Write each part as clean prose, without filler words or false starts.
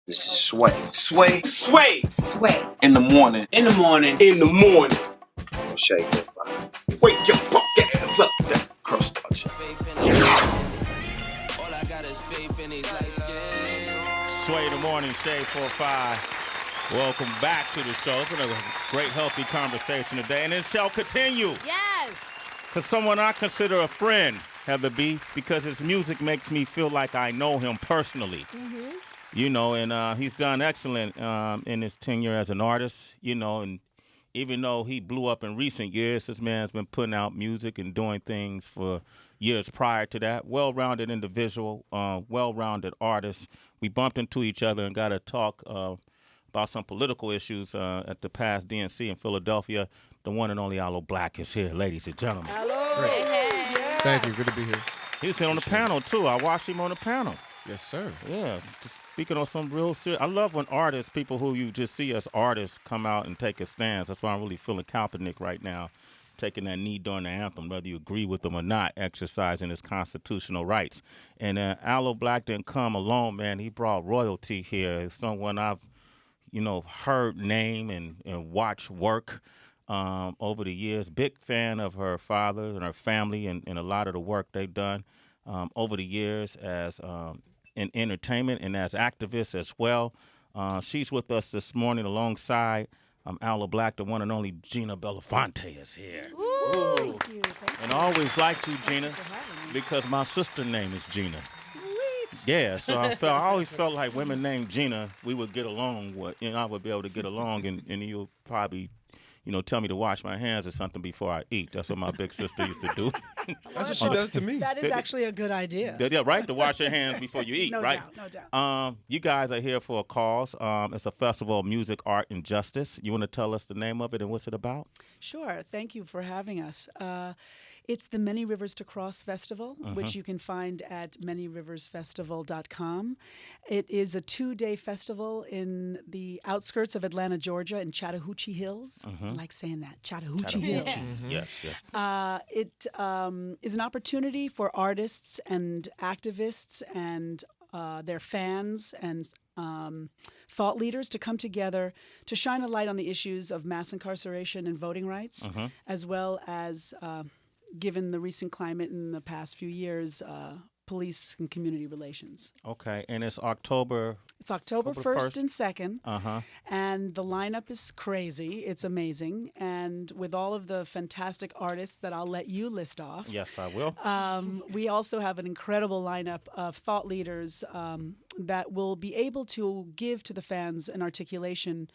This is Sway. Sway. Sway. Sway. In the morning. In the morning. In the morning. Shake that fire. Wake your fuck ass up. That cross touch. Sway in the morning, Shade 4-5. Welcome back to the show. It's been a great, healthy conversation today, and it shall continue. Yes. For someone I consider a friend, Heather B, because his music makes me feel like I know him personally. Mm-hmm. You know, and he's done excellent in his tenure as an artist, you know, and even though he blew up in recent years, this man's been putting out music and doing things for years prior to that. Well-rounded individual, well-rounded artist. We bumped into each other and got to talk about some political issues at the past DNC in Philadelphia. The one and only Aloe Blacc is here, ladies and gentlemen. Hello. Hey. Yes. Thank you. Good to be here. He was here on the panel, too. I watched him on the panel. Yes, sir. Yeah, just speaking on some real serious. I love when artists, people who you just see as artists, come out and take a stance. That's why I'm really feeling Kaepernick right now, taking that knee during the anthem, whether you agree with him or not, exercising his constitutional rights. And Aloe Blacc didn't come alone, man. He brought royalty here. It's someone I've, heard name and watch work over the years. Big fan of her father and her family and a lot of the work they've done over the years as in entertainment and as activists as well. She's with us this morning alongside Aloe Blacc. The one and only Gina Belafonte is here. Ooh. Thank you. And I always liked you, Gina, because my sister's name is Gina. Sweet. Yeah, so I always felt like women named Gina, we would get along. I would be able to get along, and you'll probably tell me to wash my hands or something before I eat. That's what my big sister used to do. That's what she does to me. That is actually a good idea. Yeah, right? To wash your hands before you eat, No right? doubt. You guys are here for a cause. It's a festival of music, art, and justice. You want to tell us the name of it and what's it about? Sure. Thank you for having us. It's the Many Rivers to Cross Festival, which you can find at manyriversfestival.com. It is a 2-day festival in the outskirts of Atlanta, Georgia, in Chattahoochee Hills. I like saying that, Chattahoochee Hills. Yes. It is an opportunity for artists and activists and their fans and thought leaders to come together to shine a light on the issues of mass incarceration and voting rights, as well as given the recent climate in the past few years, police and community relations. Okay, and it's October... It's October 1st and 2nd, Uh-huh. and the lineup is crazy. It's amazing, and with all of the fantastic artists that I'll let you list off. Yes, I will. We also have an incredible lineup of thought leaders that will be able to give to the fans an articulation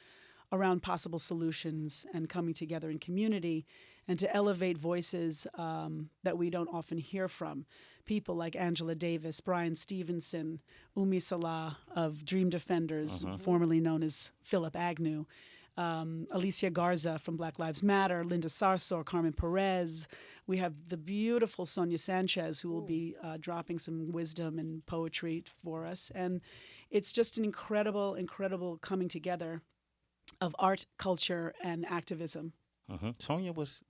around possible solutions and coming together in community and to elevate voices that we don't often hear from. People like Angela Davis, Brian Stevenson, Umi Salah of Dream Defenders, formerly known as Philip Agnew, Alicia Garza from Black Lives Matter, Linda Sarsour, Carmen Perez. We have the beautiful Sonia Sanchez, who will be dropping some wisdom and poetry for us. And it's just an incredible, incredible coming together of art, culture, and activism. Sonia's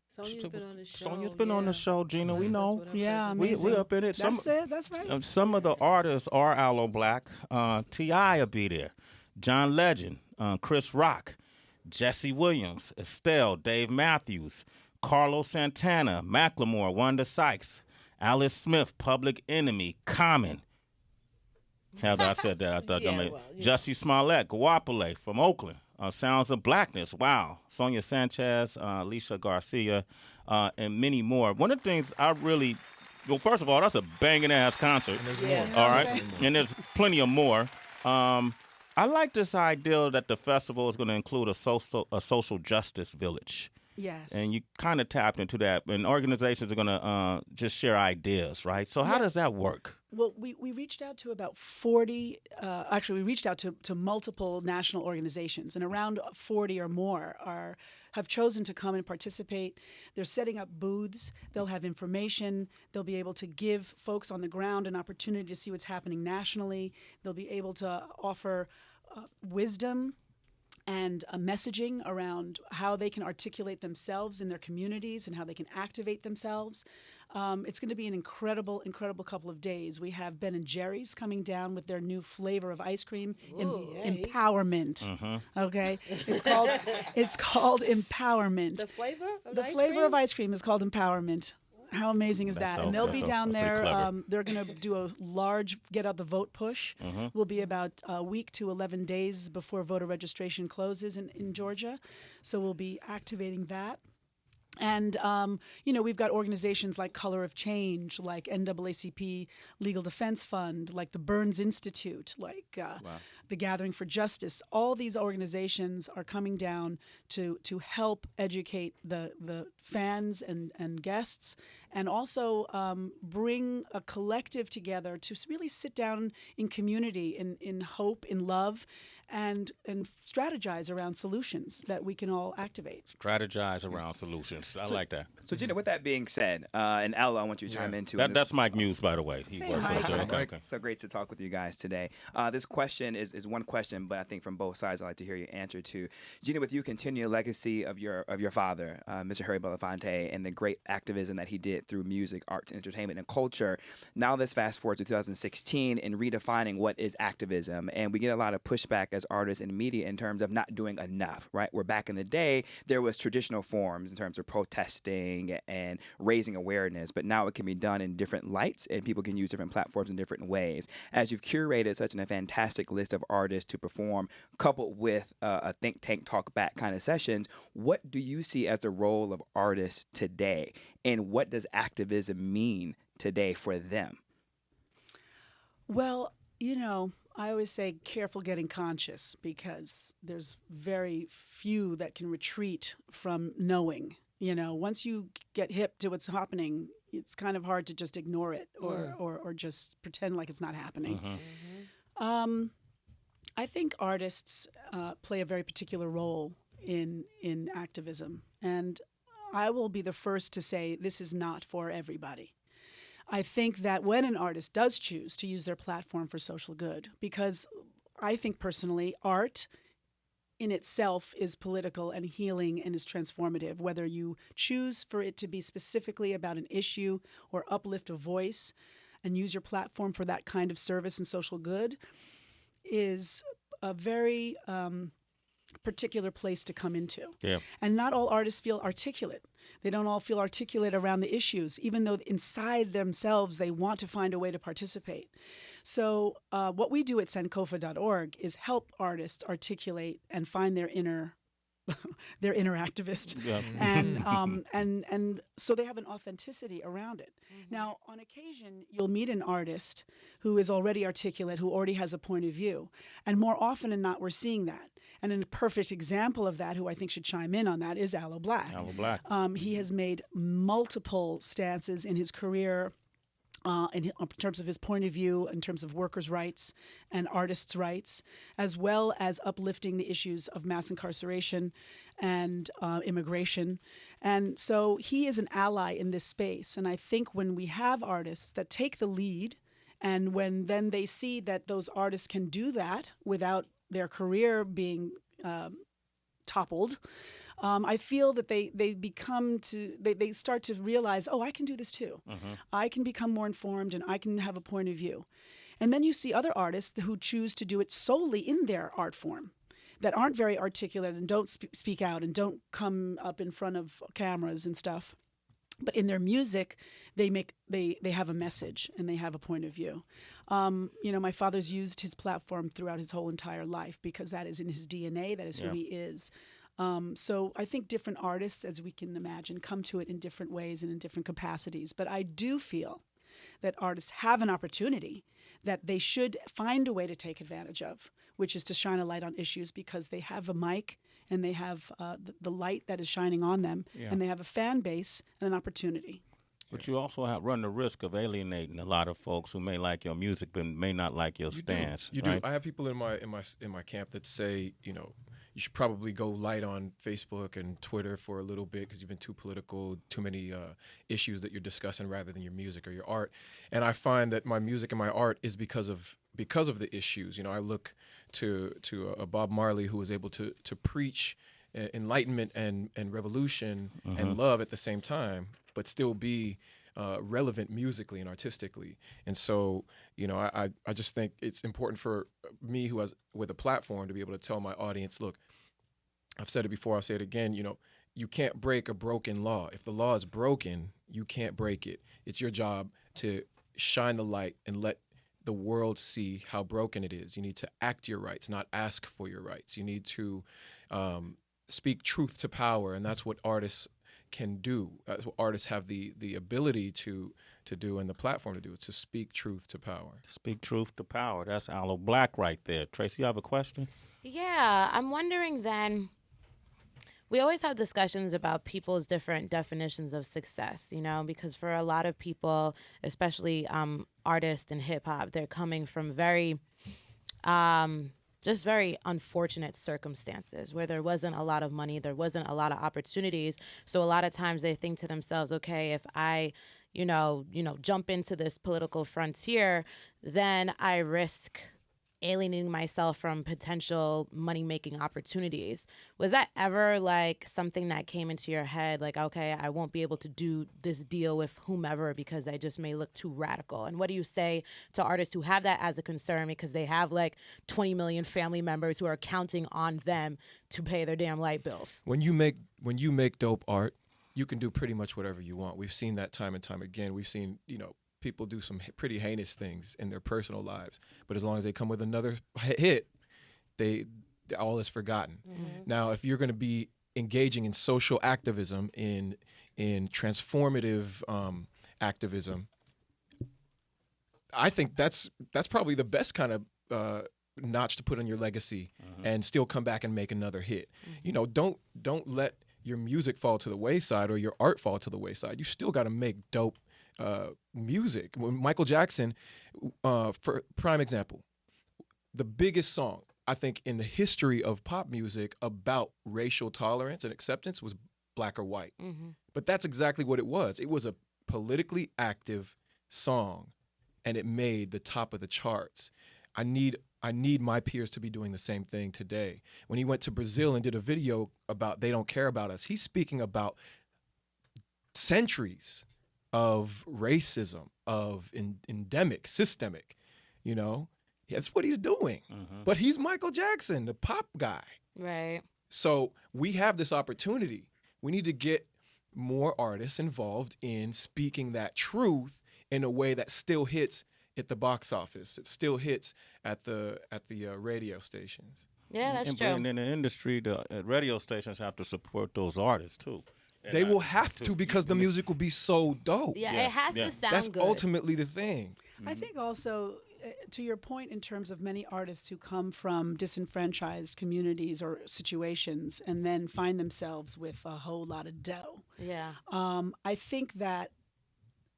been on the show. Sonia's been on the show, Gina. We know. Yeah, We up in it. That's it. That's right. Some of the artists are Aloe Blacc. T.I. will be there. John Legend, Chris Rock, Jesse Williams, Estelle, Dave Matthews, Carlos Santana, Macklemore, Wanda Sykes, Alice Smith, Public Enemy, Common. Heather, I said that. I thought Jussie Smollett, Guapole from Oakland. Sounds of Blackness, wow. Sonia Sanchez, Alicia Garcia, and many more. One of the things first of all, that's a banging-ass concert. All right? And there's plenty of more. I like this idea that the festival is going to include a social justice village. Yes. And you kind of tapped into that. And organizations are going to just share ideas, right? So how does that work? Well, we reached out to about 40, we reached out to multiple national organizations, and around 40 or more have chosen to come and participate. They're setting up booths. They'll have information. They'll be able to give folks on the ground an opportunity to see what's happening nationally. They'll be able to offer wisdom and messaging around how they can articulate themselves in their communities and how they can activate themselves. It's going to be an incredible, incredible couple of days. We have Ben and Jerry's coming down with their new flavor of ice cream, Empowerment. Okay, it's called Empowerment. The flavor of The ice flavor cream? of ice cream is called Empowerment. How amazing is that? dope. And they'll That's be dope. down That's pretty there. clever. They're going to do a large get out the vote push. Will be about a week to 11 days before voter registration closes in Georgia. So we'll be activating that. And, we've got organizations like Color of Change, like NAACP Legal Defense Fund, like the Burns Institute, like the Gathering for Justice. All these organizations are coming down to help educate the fans and guests, and also bring a collective together to really sit down in community, in hope, in love, and strategize around solutions that we can all activate. Strategize around solutions. I like that. So, Gina, with that being said, and Aloe, I want you to chime in too. on this. That's Mike Muse, by the way. He works for Mike. us. Okay. So great to talk with you guys today. This question is one question, but I think from both sides, I'd like to hear your answer to. Gina, with you continue a legacy of your father, Mr. Harry Belafonte, and the great activism that he did through music, arts, entertainment, and culture. Now let's fast forward to 2016 and redefining what is activism. And we get a lot of pushback as artists and media in terms of not doing enough, right? Where back in the day, there was traditional forms in terms of protesting and raising awareness, but now it can be done in different lights and people can use different platforms in different ways. As you've curated such a fantastic list of artists to perform, coupled with a think tank talk back kind of sessions, what do you see as the role of artists today? And what does activism mean today for them? Well, I always say careful getting conscious, because there's very few that can retreat from knowing. Once you get hip to what's happening, it's kind of hard to just ignore it or just pretend like it's not happening. I think artists play a very particular role in activism, and I will be the first to say this is not for everybody. I think that when an artist does choose to use their platform for social good, because I think personally art in itself is political and healing and is transformative, whether you choose for it to be specifically about an issue or uplift a voice and use your platform for that kind of service and social good, is a very particular place to come into. Yeah. And not all artists feel articulate. They don't all feel articulate around the issues, even though inside themselves they want to find a way to participate. So what we do at sankofa.org is help artists articulate and find their inner activist, and so they have an authenticity around it. Now, on occasion, you'll meet an artist who is already articulate, who already has a point of view, and more often than not, we're seeing that. And a perfect example of that, who I think should chime in on that, is Aloe Blacc. Aloe Blacc. He has made multiple stances in his career in terms of his point of view, in terms of workers' rights and artists' rights, as well as uplifting the issues of mass incarceration and immigration. And so he is an ally in this space. And I think when we have artists that take the lead, and when then they see that those artists can do that without their career being toppled, I feel that they start to realize, oh, I can do this too. I can become more informed and I can have a point of view. And then you see other artists who choose to do it solely in their art form, that aren't very articulate and don't speak out and don't come up in front of cameras and stuff. But in their music, they have a message and they have a point of view. My father's used his platform throughout his whole entire life because that is in his DNA. That is who he is. So I think different artists, as we can imagine, come to it in different ways and in different capacities. But I do feel that artists have an opportunity that they should find a way to take advantage of, which is to shine a light on issues, because they have a mic and they have the light that is shining on them, and they have a fan base and an opportunity. But you also run the risk of alienating a lot of folks who may like your music but may not like your stance. You do. I have people in my camp that say, you should probably go light on Facebook and Twitter for a little bit because you've been too political, too many issues that you're discussing rather than your music or your art. And I find that my music and my art is because of because of the issues. I look to a Bob Marley who was able to preach enlightenment and revolution and love at the same time, but still be relevant musically and artistically. And so, I just think it's important for me with a platform to be able to tell my audience, look, I've said it before, I'll say it again, you can't break a broken law. If the law is broken, you can't break it. It's your job to shine the light and let the world see how broken it is. You need to act your rights, not ask for your rights. You need to speak truth to power, and that's what artists can do. That's what artists have the ability to do and the platform to do. It's to speak truth to power. Speak truth to power. That's Aloe Blacc right there. Tracy, you have a question? Yeah, I'm wondering then, we always have discussions about people's different definitions of success, because for a lot of people, especially artists in hip hop, they're coming from very unfortunate circumstances where there wasn't a lot of money, there wasn't a lot of opportunities. So a lot of times they think to themselves, okay, if I, jump into this political frontier, then I risk alienating myself from potential money-making opportunities. Was that ever like something that came into your head, like, okay, I won't be able to do this deal with whomever because I just may look too radical? And what do you say to artists who have that as a concern because they have like 20 million family members who are counting on them to pay their damn light bills? When you make dope art, you can do pretty much whatever you want. We've seen that time and time again. We've seen, people do some pretty heinous things in their personal lives, but as long as they come with another hit, all is forgotten. Now, if you're going to be engaging in social activism, in transformative activism, I think that's probably the best kind of notch to put on your legacy and still come back and make another hit. Don't let your music fall to the wayside or your art fall to the wayside. You still got to make dope music. When Michael Jackson, for prime example, the biggest song I think in the history of pop music about racial tolerance and acceptance was Black or White. But that's exactly what it was. It was a politically active song, and it made the top of the charts. I need my peers to be doing the same thing today. When he went to Brazil and did a video about They Don't Care About Us, he's speaking about centuries of racism, of endemic, systemic, That's what he's doing. But he's Michael Jackson, the pop guy. Right. So we have this opportunity. We need to get more artists involved in speaking that truth in a way that still hits at the box office. It still hits at the radio stations. Yeah, that's true. And in the industry, the radio stations have to support those artists too. They will have to because the music will be so dope. Yeah, it has to sound That's good. ultimately the thing. I think also, to your point, in terms of many artists who come from disenfranchised communities or situations and then find themselves with a whole lot of dough. Yeah. I think that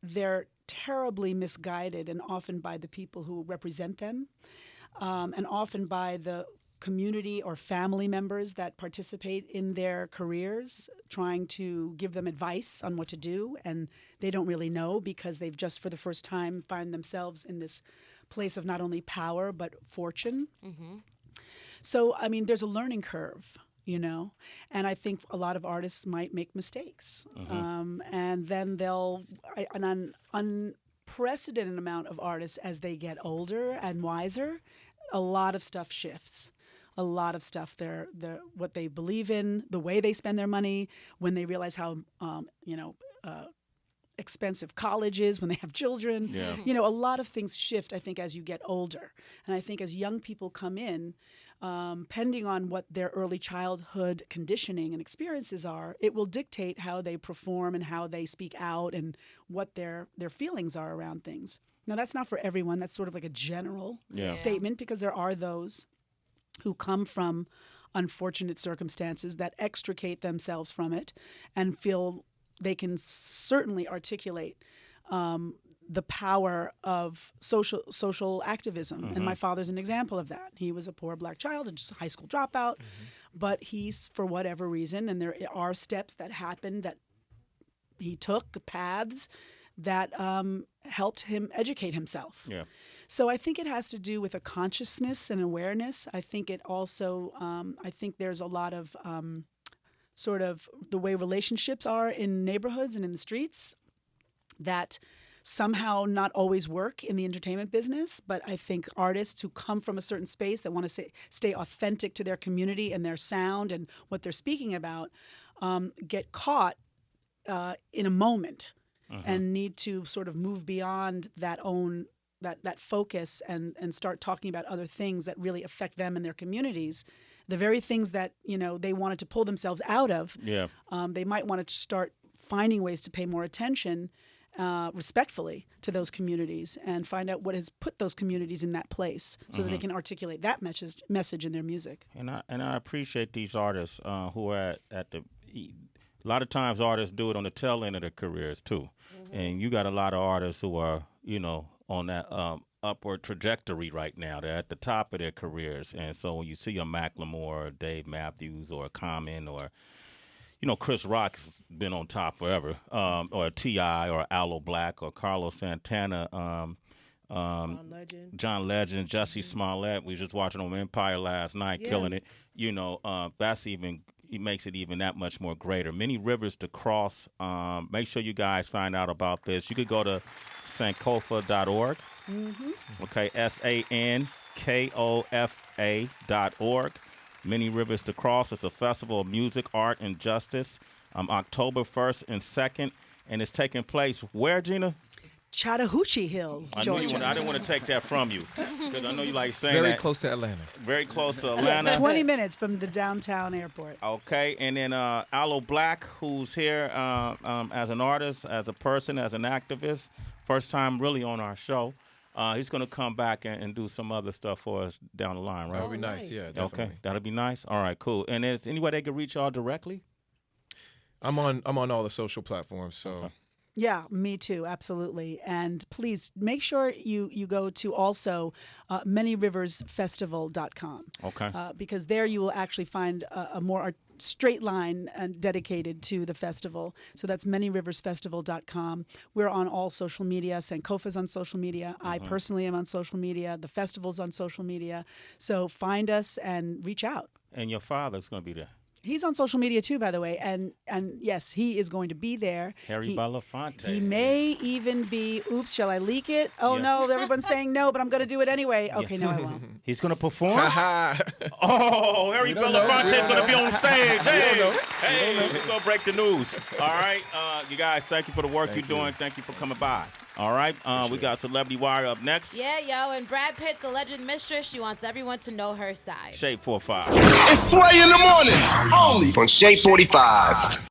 they're terribly misguided, and often by the people who represent them, and often by the community or family members that participate in their careers, trying to give them advice on what to do, and they don't really know because they've just for the first time find themselves in this place of not only power but fortune. So I mean, there's a learning curve, and I think a lot of artists might make mistakes, and then an unprecedented amount of artists, as they get older and wiser, a lot of stuff shifts. A lot of stuff, they're what they believe in, the way they spend their money, when they realize how expensive college is, when they have children. Yeah. A lot of things shift, I think, as you get older. And I think as young people come in, depending on what their early childhood conditioning and experiences are, it will dictate how they perform and how they speak out and what their feelings are around things. Now, that's not for everyone. That's sort of like a general statement, because there are those who come from unfortunate circumstances that extricate themselves from it and feel they can certainly articulate the power of social activism. And my father's an example of that. He was a poor Black child, a high school dropout, but he's, for whatever reason, and there are steps that happened that he took, paths that helped him educate himself. Yeah. So I think it has to do with a consciousness and awareness. I think it also, I think there's a lot of sort of the way relationships are in neighborhoods and in the streets that somehow not always work in the entertainment business. But I think artists who come from a certain space that want to stay authentic to their community and their sound and what they're speaking about get caught in a moment and need to sort of move beyond that focus and start talking about other things that really affect them and their communities. The very things that, they wanted to pull themselves out of. Yeah. They might want to start finding ways to pay more attention respectfully to those communities and find out what has put those communities in that place so that they can articulate that message in their music. And I appreciate these artists who are at the. A lot of times artists do it on the tail end of their careers too, and you got a lot of artists who are on that upward trajectory right now. They're at the top of their careers, and so when you see a Macklemore or Dave Matthews or Common or Chris Rock has been on top forever, or T.I. or Aloe Blacc or Carlos Santana, John Legend, Jussie Smollett. We was just watching on Empire last night, killing it. That's even. It makes it even that much more greater. Many rivers to cross. Make sure you guys find out about this. You could go to sankofa.org. Okay, SANKOFA.org. Many Rivers to Cross. It's a festival of music, art, and justice. October 1st and 2nd. And it's taking place where, Gina? Chattahoochee Hills, Georgia. I didn't want to take that from you because I know you like saying Very that. close to Atlanta. Very close to Atlanta. 20 minutes from the downtown airport. Okay, and then Aloe Blacc, who's here as an artist, as a person, as an activist. First time really on our show. He's going to come back and do some other stuff for us down the line, right? That would be nice, yeah, definitely. Okay, that'll be nice. All right, cool. And is any way they can reach y'all directly? I'm on all the social platforms, so... Okay. Yeah, me too, absolutely. And please make sure you go to also manyriversfestival.com. Okay. Because there you will actually find a more straight line dedicated to the festival. So that's manyriversfestival.com. We're on all social media. Sankofa's on social media. I personally am on social media. The festival's on social media. So find us and reach out. And your father's going to be there. He's on social media too, by the way, and yes, he is going to be there. Harry Belafonte. He may even be. Oops, shall I leak it? Oh no, everyone's saying no, but I'm going to do it anyway. Okay, no, I won't. He's going to perform. Oh, Harry Belafonte is going to be on stage. Hey, we're going to break the news. All right, you guys, thank you for the work you're doing. Thank you for coming by. All right, we got Celebrity Wire up next. Yeah, yo, and Brad Pitt's alleged mistress, she wants everyone to know her side. Shade 45. It's Sway in the morning, only On Shade 45.